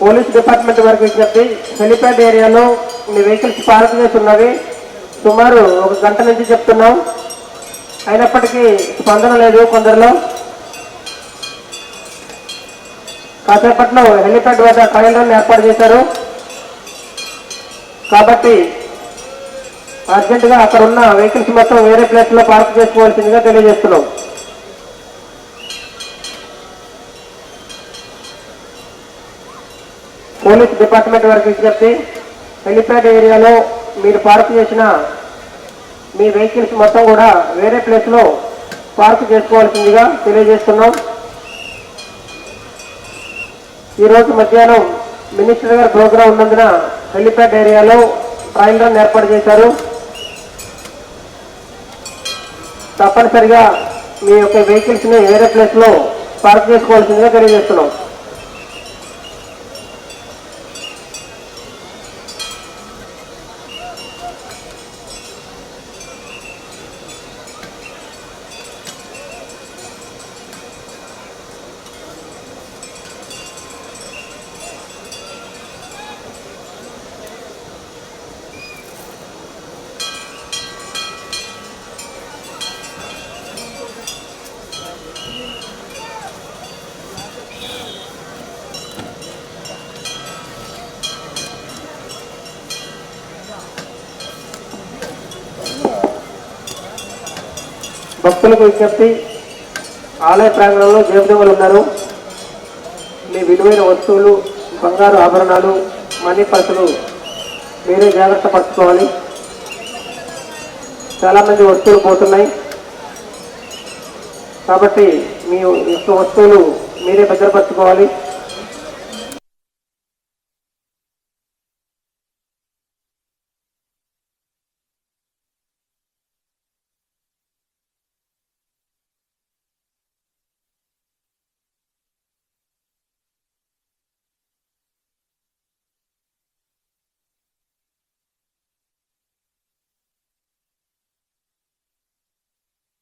Police department వారికి విజ్ఞప్తి, helipad ఏరియాలో మీ వెహికల్స్ పార్క్ చేసి ఉన్నవి. సుమారు 1 గంట నుంచి చెప్తున్నాం, అయినప్పటికీ స్పందన లేదు కొందరిలో. కాసేపట్లో హెలిప్యాడ్ వద్ద ట్రయల్ రన్ ఏర్పాటు చేశారు కాబట్టి అర్జెంటుగా అక్కడ ఉన్న వెహికల్స్ మొత్తం వేరే ప్లేస్ లో పార్క్ చేసుకోవాల్సిందిగా తెలియజేస్తున్నాం. పోలీస్ డిపార్ట్మెంట్ వారికి విజ్ఞప్తి, హెలిప్యాడ్ ఏరియాలో మీరు పార్క్ చేసిన మీ వెహికల్స్ మొత్తం కూడా వేరే ప్లేస్ లో పార్క్ చేసుకోవాల్సిందిగా తెలియజేస్తున్నాం. ఈరోజు మధ్యాహ్నం మినిస్టర్ గారి ప్రోగ్రాం ఉన్నందున హెలిప్యాడ్ ఏరియాలో ట్రయల్ రన్ ఏర్పాటు చేశారు. తప్పనిసరిగా మీ యొక్క వెహికల్స్ ని వేరే ప్లేస్ లో పార్క్ చేసుకోవాల్సిందిగా తెలియజేస్తున్నాం. భక్తులకు విజ్ఞప్తి, ఆలయ ప్రాంగణంలో జేబుదొంగలు ఉన్నారు. మీ విలువైన వస్తువులు, బంగారు ఆభరణాలు, మనీ పర్సులు మీరే జాగ్రత్త పరచుకోవాలి. చాలా మంది వస్తువులు పోతున్నాయి కాబట్టి మీ యొక్క వస్తువులు మీరే భద్రపరచుకోవాలి.